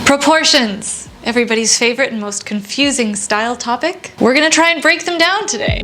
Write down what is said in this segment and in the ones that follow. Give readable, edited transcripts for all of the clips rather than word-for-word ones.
Proportions, everybody's favorite and most confusing style topic. We're gonna try and break them down today.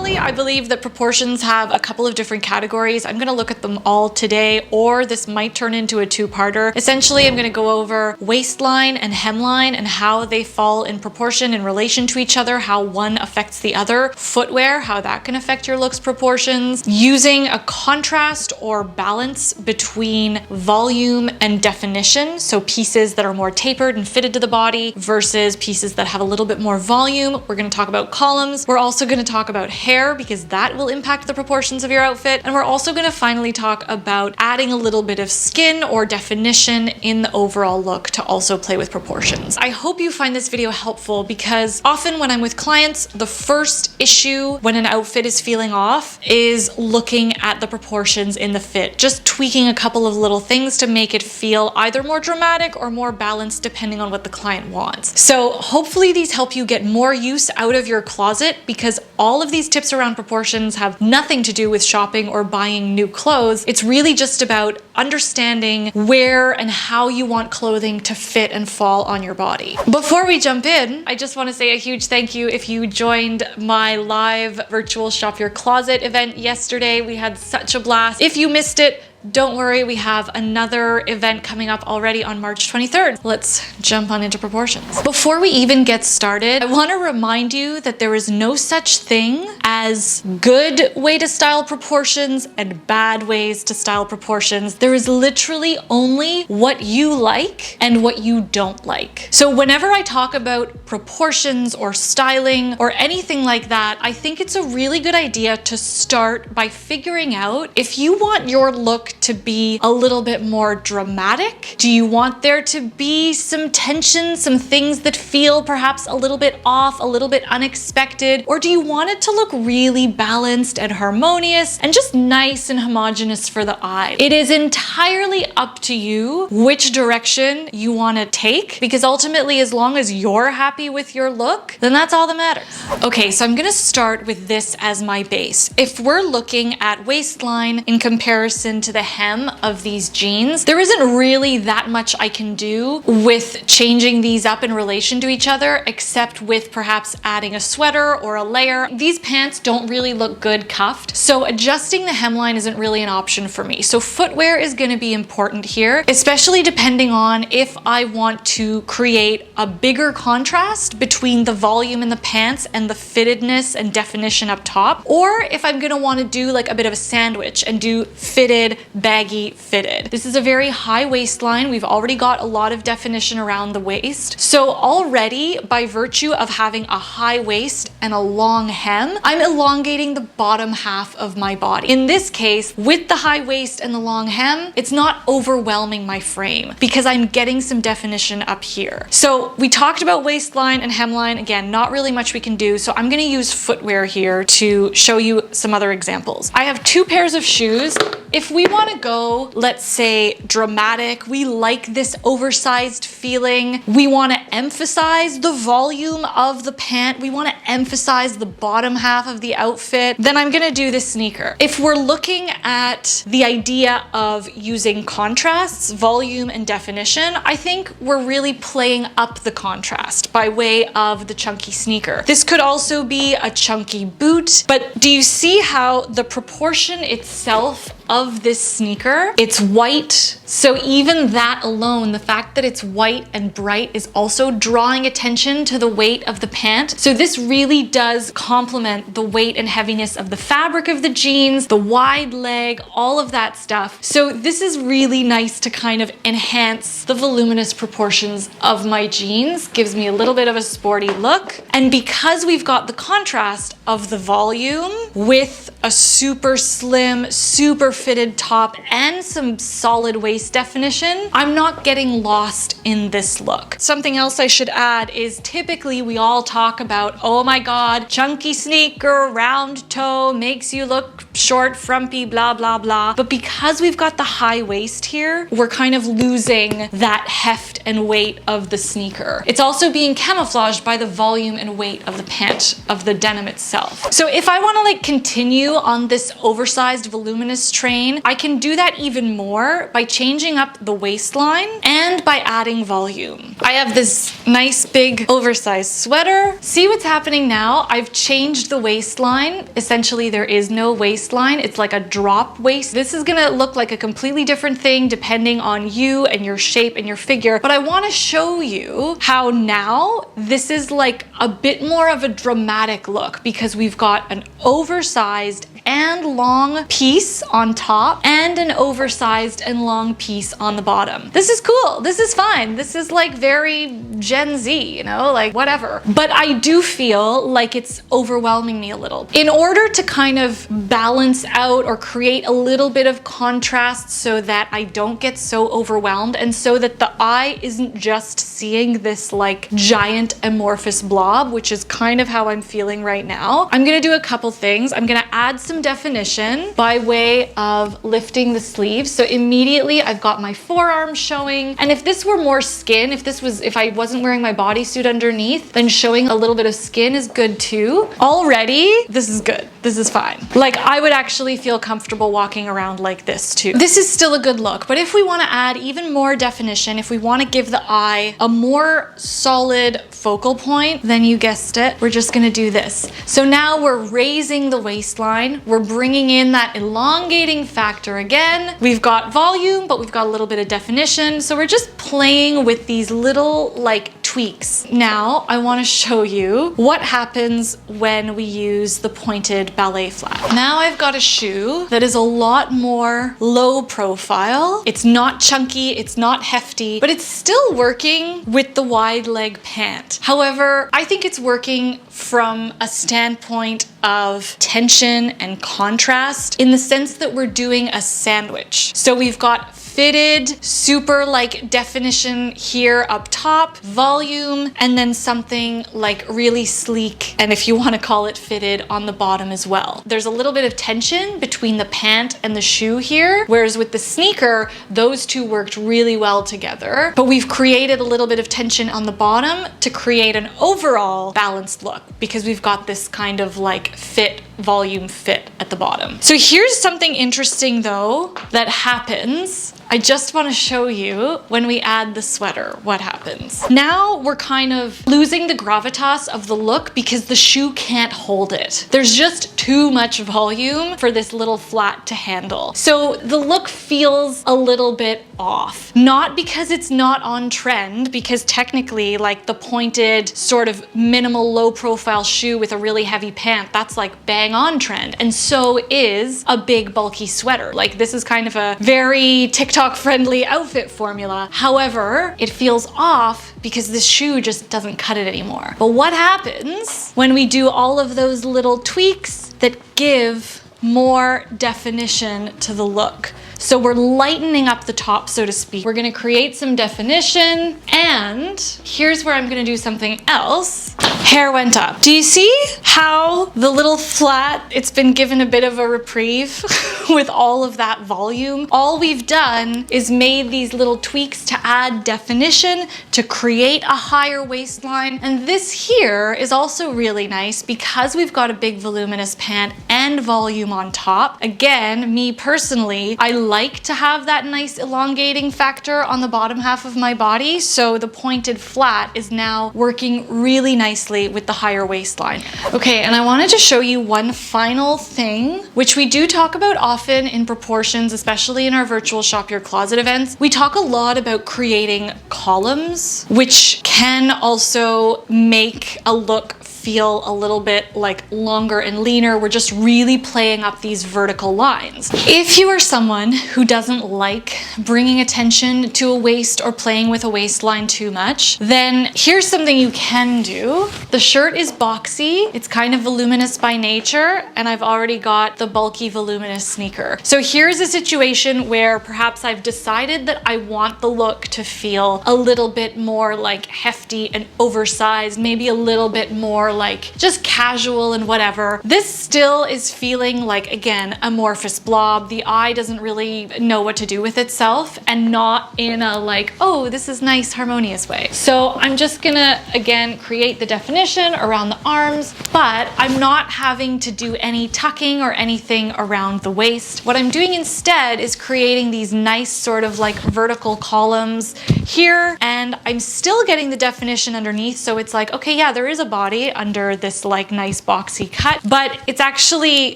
I believe that proportions have a couple of different categories. I'm gonna look at them all today, or this might turn into a two-parter. Essentially, I'm gonna go over waistline and hemline and how they fall in proportion in relation to each other, how one affects the other. Footwear, how that can affect your looks proportions. Using a contrast or balance between volume and definition. So pieces that are more tapered and fitted to the body versus pieces that have a little bit more volume. We're gonna talk about columns. We're also gonna talk about hair, because that will impact the proportions of your outfit. And we're also gonna finally talk about adding a little bit of skin or definition in the overall look to also play with proportions. I hope you find this video helpful because often when I'm with clients, the first issue when an outfit is feeling off is looking at the proportions in the fit, just tweaking a couple of little things to make it feel either more dramatic or more balanced depending on what the client wants. So hopefully these help you get more use out of your closet, because all of these tips around proportions have nothing to do with shopping or buying new clothes. It's really just about understanding where and how you want clothing to fit and fall on your body. Before we jump in, I just want to say a huge thank you if you joined my live virtual Shop Your Closet event yesterday. We had such a blast. If you missed it, don't worry, we have another event coming up already on March 23rd. Let's jump on into proportions. Before we even get started, I want to remind you that there is no such thing as good way to style proportions and bad ways to style proportions. There is literally only what you like and what you don't like. So whenever I talk about proportions or styling or anything like that, I think it's a really good idea to start by figuring out if you want your look to be a little bit more dramatic. Do you want there to be some tension, some things that feel perhaps a little bit off, a little bit unexpected? Or do you want it to look really balanced and harmonious and just nice and homogeneous for the eye? It is entirely up to you which direction you want to take, because ultimately, as long as you're happy with your look, then that's all that matters. Okay, so I'm gonna start with this as my base. If we're looking at waistline in comparison to the hem of these jeans, there isn't really that much I can do with changing these up in relation to each other, except with perhaps adding a sweater or a layer. These pants don't really look good cuffed, so adjusting the hemline isn't really an option for me. So footwear is going to be important here, especially depending on if I want to create a bigger contrast between the volume in the pants and the fittedness and definition up top, or if I'm going to want to do like a bit of a sandwich and do fitted, baggy, fitted. This is a very high waistline. We've already got a lot of definition around the waist. So already, by virtue of having a high waist and a long hem, I'm elongating the bottom half of my body. In this case, with the high waist and the long hem, it's not overwhelming my frame because I'm getting some definition up here. So we talked about waistline and hemline. Again, not really much we can do. So I'm going to use footwear here to show you some other examples. I have two pairs of shoes. If we want to go, let's say, dramatic, we like this oversized feeling, we want to emphasize the volume of the pant, we want to emphasize the bottom half of the outfit, then I'm gonna do this sneaker. If we're looking at the idea of using contrasts, volume, and definition, I think we're really playing up the contrast by way of the chunky sneaker. This could also be a chunky boot, but do you see how the proportion itself of this sneaker, it's white. So even that alone, the fact that it's white and bright is also drawing attention to the weight of the pant. So this really does complement the weight and heaviness of the fabric of the jeans, the wide leg, all of that stuff. So this is really nice to kind of enhance the voluminous proportions of my jeans, gives me a little bit of a sporty look. And because we've got the contrast of the volume with a super slim, super fitted top and some solid waist definition, I'm not getting lost in this look. Something else I should add is typically we all talk about, oh my God, chunky sneaker, round toe, makes you look short, frumpy, blah, blah, blah. But because we've got the high waist here, we're kind of losing that heft and weight of the sneaker. It's also being camouflaged by the volume and weight of the pant, of the denim itself. So if I wanna like continue on this oversized voluminous train, I can do that even more by changing up the waistline and by adding volume. I have this nice big oversized sweater. See what's happening now? I've changed the waistline. Essentially, there is no waistline. It's like a drop waist. This is gonna look like a completely different thing depending on you and your shape and your figure. But I wanna show you how now this is like a bit more of a dramatic look because we've got an oversized and long piece on top and an oversized and long piece on the bottom. This is cool. This is fine. This is like very Gen Z, you know, like whatever. But I do feel like it's overwhelming me a little. In order to kind of balance out or create a little bit of contrast so that I don't get so overwhelmed and so that the eye isn't just seeing this like giant amorphous blob, which is kind of how I'm feeling right now, I'm gonna do a couple things. I'm gonna add some definition by way of lifting the sleeves. So immediately I've got my forearm showing. And if this were more skin, if I wasn't wearing my bodysuit underneath, then showing a little bit of skin is good too. Already, this is good. This is fine. Like I would actually feel comfortable walking around like this too. This is still a good look, but if we want to add even more definition, if we want to give the eye a more solid focal point, then you guessed it, we're just gonna do this. So now we're raising the waistline. We're bringing in that elongating factor again. We've got volume, but we've got a little bit of definition. So we're just playing with these little like tweaks. Now I want to show you what happens when we use the pointed ballet flat. Now I've got a shoe that is a lot more low profile. It's not chunky, it's not hefty, but it's still working with the wide leg pant. However, I think it's working from a standpoint of tension and contrast in the sense that we're doing a sandwich. So we've got fitted, super like definition here up top, volume, and then something like really sleek, and if you want to call it fitted, on the bottom as well. There's a little bit of tension between the pant and the shoe here, whereas with the sneaker, those two worked really well together, but we've created a little bit of tension on the bottom to create an overall balanced look because we've got this kind of like fit, volume fit at the bottom. So here's something interesting though that happens. I just want to show you when we add the sweater, what happens. Now we're kind of losing the gravitas of the look because the shoe can't hold it. There's just too much volume for this little flat to handle. So the look feels a little bit off. Not because it's not on trend, because technically like the pointed sort of minimal low profile shoe with a really heavy pant, that's like bang on trend. And so is a big bulky sweater. Like this is kind of a very TikTok friendly outfit formula. However, it feels off because this shoe just doesn't cut it anymore. But what happens when we do all of those little tweaks that give more definition to the look? So we're lightening up the top, so to speak. We're gonna create some definition, and here's where I'm gonna do something else. Hair went up. Do you see how the little flat, it's been given a bit of a reprieve with all of that volume? All we've done is made these little tweaks to add definition, to create a higher waistline. And this here is also really nice because we've got a big voluminous pant and volume on top. Again, me personally, I like to have that nice elongating factor on the bottom half of my body, so the pointed flat is now working really nicely with the higher waistline. Okay, and I wanted to show you one final thing, which we do talk about often in proportions, especially in our virtual Shop Your Closet events. We talk a lot about creating columns, which can also make a look feel a little bit like longer and leaner. We're just really playing up these vertical lines. If you are someone who doesn't like bringing attention to a waist or playing with a waistline too much, then here's something you can do. The shirt is boxy, it's kind of voluminous by nature, and I've already got the bulky voluminous sneaker. So here's a situation where perhaps I've decided that I want the look to feel a little bit more like hefty and oversized, maybe a little bit more like just casual and whatever. This still is feeling like, again, amorphous blob. The eye doesn't really know what to do with itself, and not in a like, oh, this is nice, harmonious way. So I'm just gonna, again, create the definition around the arms, but I'm not having to do any tucking or anything around the waist. What I'm doing instead is creating these nice sort of like vertical columns here, and I'm still getting the definition underneath. So it's like, okay, yeah, there is a body under this like nice boxy cut, but it's actually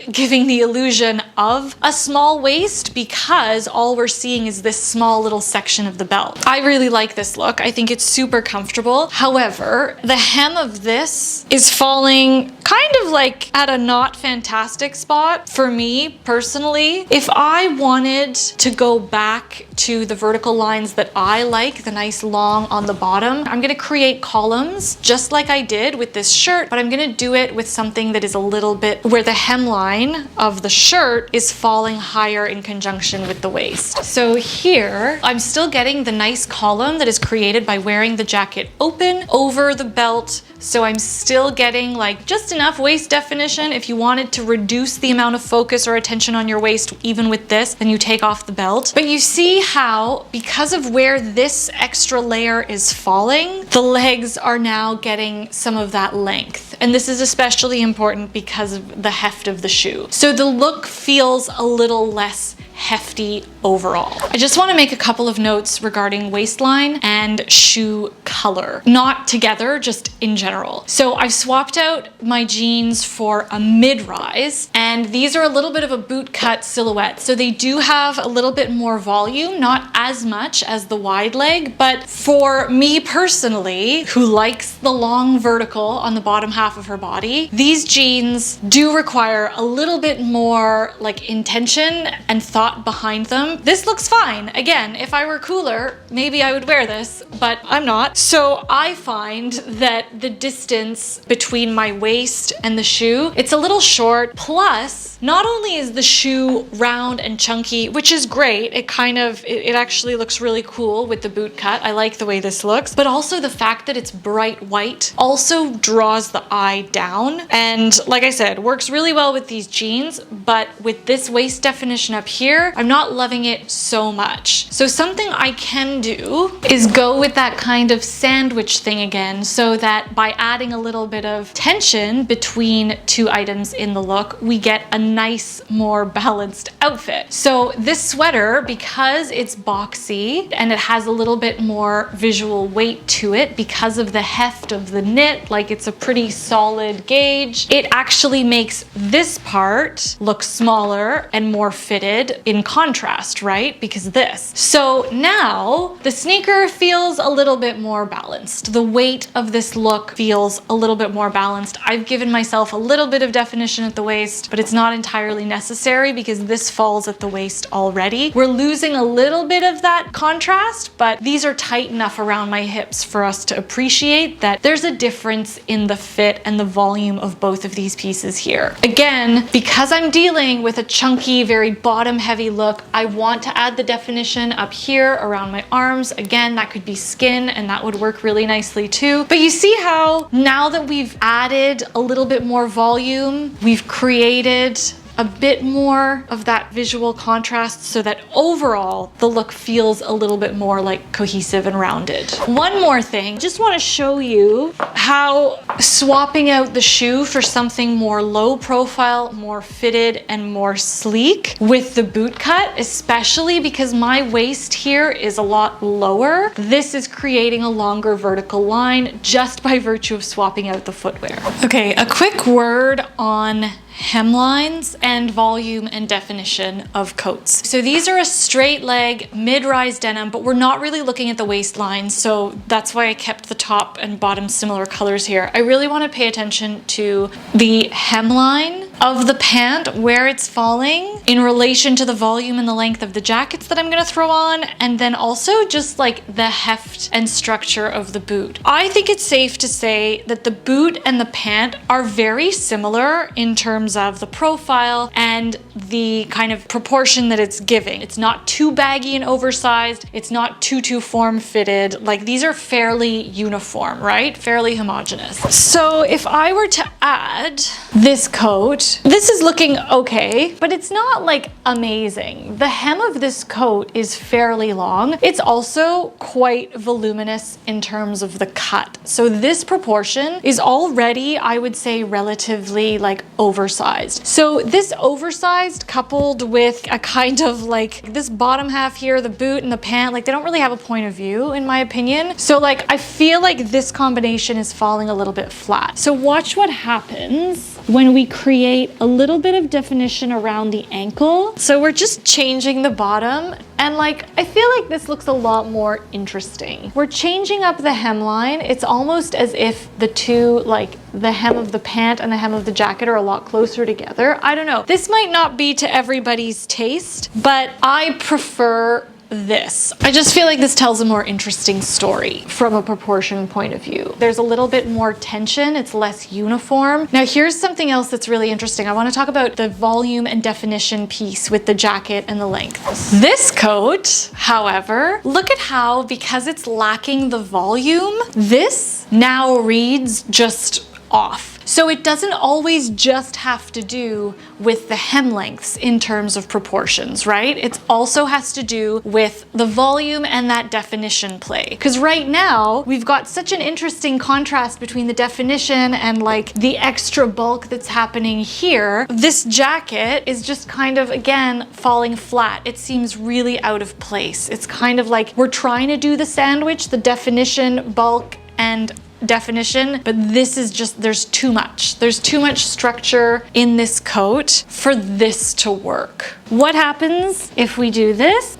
giving the illusion of a small waist because all we're seeing is this small little section of the belt. I really like this look. I think it's super comfortable. However, the hem of this is falling kind of like at a not fantastic spot for me personally. If I wanted to go back to the vertical lines that I like, the nice long on the bottom, I'm gonna create columns just like I did with this shirt, but I'm gonna do it with something that is a little bit where the hemline of the shirt is falling higher in conjunction with the waist. So here, I'm still getting the nice column that is created by wearing the jacket open over the belt. So I'm still getting like just enough waist definition. If you wanted to reduce the amount of focus or attention on your waist, even with this, then you take off the belt. But you see how, because of where this extra layer is falling, the legs are now getting some of that length. And this is especially important because of the heft of the shoe. So the look feels a little less hefty overall. I just want to make a couple of notes regarding waistline and shoe color. Not together, just in general. So I've swapped out my jeans for a mid-rise, and these are a little bit of a boot cut silhouette. So they do have a little bit more volume, not as much as the wide leg, but for me personally, who likes the long vertical on the bottom half of her body, these jeans do require a little bit more like intention and thought behind them. This looks fine. Again, if I were cooler, maybe I would wear this, but I'm not. So I find that the distance between my waist and the shoe, it's a little short. Plus, not only is the shoe round and chunky, which is great, it actually looks really cool with the boot cut. I like the way this looks, but also the fact that it's bright white also draws the eye down. And like I said, works really well with these jeans, but with this waist definition up here, I'm not loving it so much. So something I can do is go with that kind of sandwich thing again, so that by adding a little bit of tension between two items in the look, we get a nice, more balanced outfit. So this sweater, because it's boxy and it has a little bit more visual weight to it because of the heft of the knit, like it's a pretty solid gauge, it actually makes this part look smaller and more fitted in contrast, right? Because of this. So now the sneaker feels a little bit more balanced. The weight of this look feels a little bit more balanced. I've given myself a little bit of definition at the waist, but it's not entirely necessary because this falls at the waist already. We're losing a little bit of that contrast, but these are tight enough around my hips for us to appreciate that there's a difference in the fit and the volume of both of these pieces here. Again, because I'm dealing with a chunky, very bottom heavy look, I want to add the definition up here around my arms. Again, that could be skin and that would work really nicely too. But you see how now that we've added a little bit more volume, we've created a bit more of that visual contrast so that overall the look feels a little bit more like cohesive and rounded. One more thing, just want to show you how swapping out the shoe for something more low profile, more fitted and more sleek with the boot cut, especially because my waist here is a lot lower, this is creating a longer vertical line just by virtue of swapping out the footwear. Okay, a quick word on hemlines and volume and definition of coats. So these are a straight leg mid-rise denim, but we're not really looking at the waistline, so that's why I kept the top and bottom similar colors here. I really want to pay attention to the hemline of the pant, where it's falling in relation to the volume and the length of the jackets that I'm gonna throw on, and then also just like the heft and structure of the boot. I think it's safe to say that the boot and the pant are very similar in terms of the profile and the kind of proportion that it's giving. It's not too baggy and oversized. It's not too form-fitted. Like, these are fairly uniform, right? Fairly homogeneous. So if I were to add this coat, this is looking okay, but it's not like amazing. The hem of this coat is fairly long. It's also quite voluminous in terms of the cut. So this proportion is already, I would say, relatively like oversized. So this oversized coupled with a kind of like this bottom half here, the boot and the pant, like they don't really have a point of view in my opinion. So like I feel like this combination is falling a little bit flat. So watch what happens when we create a little bit of definition around the ankle. So we're just changing the bottom, and like I feel like this looks a lot more interesting. We're changing up the hemline. It's almost as if the two, like the hem of the pant and the hem of the jacket, are a lot closer together. I don't know. This might not be to everybody's taste, but I prefer this. I just feel like this tells a more interesting story from a proportion point of view. There's a little bit more tension. It's less uniform. Now here's something else that's really interesting. I want to talk about the volume and definition piece with the jacket and the length. This coat, however, look at how, because it's lacking the volume, this now reads just off. So it doesn't always just have to do with the hem lengths in terms of proportions, right? It also has to do with the volume and that definition play. Because right now, we've got such an interesting contrast between the definition and like the extra bulk that's happening here. This jacket is just kind of, again, falling flat. It seems really out of place. It's kind of like we're trying to do the sandwich, the definition, bulk, and definition, but this is just, there's too much. There's too much structure in this coat for this to work. What happens if we do this?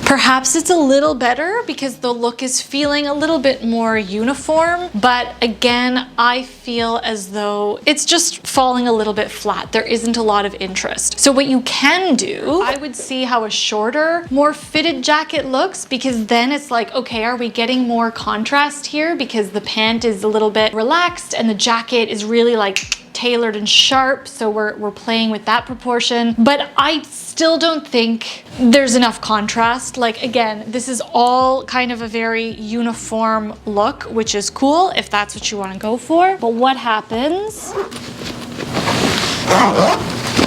Perhaps it's a little better because the look is feeling a little bit more uniform, but again, I feel as though it's just falling a little bit flat. There isn't a lot of interest. So what you can do, I would see how a shorter, more fitted jacket looks, because then it's like, okay, are we getting more contrast here? Because the pant is a little bit relaxed and the jacket is really like tailored and sharp, so we're playing with that proportion. But I still don't think there's enough contrast. Like, again, this is all kind of a very uniform look, which is cool if that's what you want to go for. But what happens?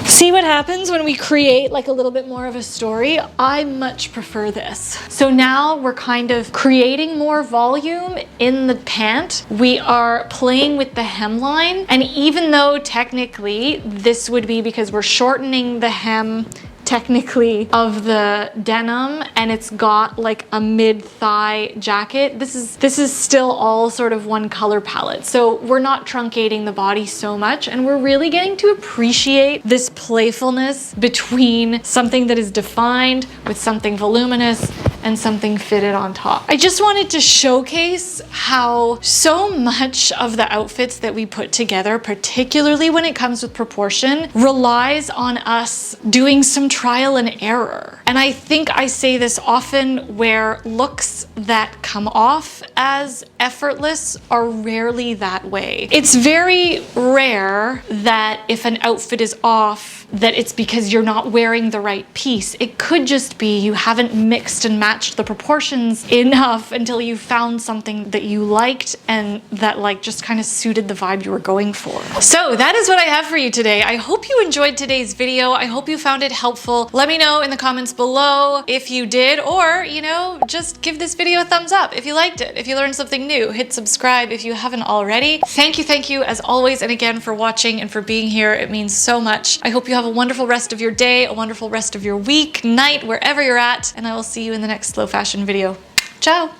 See what happens when we create like a little bit more of a story? I much prefer this. So now we're kind of creating more volume in the pant. We are playing with the hemline. And even though technically this would be because we're shortening the hem technically of the denim and it's got like a mid-thigh jacket, this is still all sort of one color palette. So we're not truncating the body so much, and we're really getting to appreciate this playfulness between something that is defined with something voluminous and something fitted on top. I just wanted to showcase how so much of the outfits that we put together, particularly when it comes with proportion, relies on us doing some trial and error. And I think I say this often, where looks that come off as effortless are rarely that way. It's very rare that if an outfit is off, that it's because you're not wearing the right piece. It could just be you haven't mixed and matched the proportions enough until you found something that you liked and that like just kind of suited the vibe you were going for. So that is what I have for you today. I hope you enjoyed today's video. I hope you found it helpful. Let me know in the comments below if you did, or, you know, just give this video a thumbs up if you liked it. If you learned something new, hit subscribe if you haven't already. Thank you as always, and again for watching and for being here. It means so much. I hope you have a wonderful rest of your day, a wonderful rest of your week, night, wherever you're at, and I will see you in the next slow fashion video. Ciao!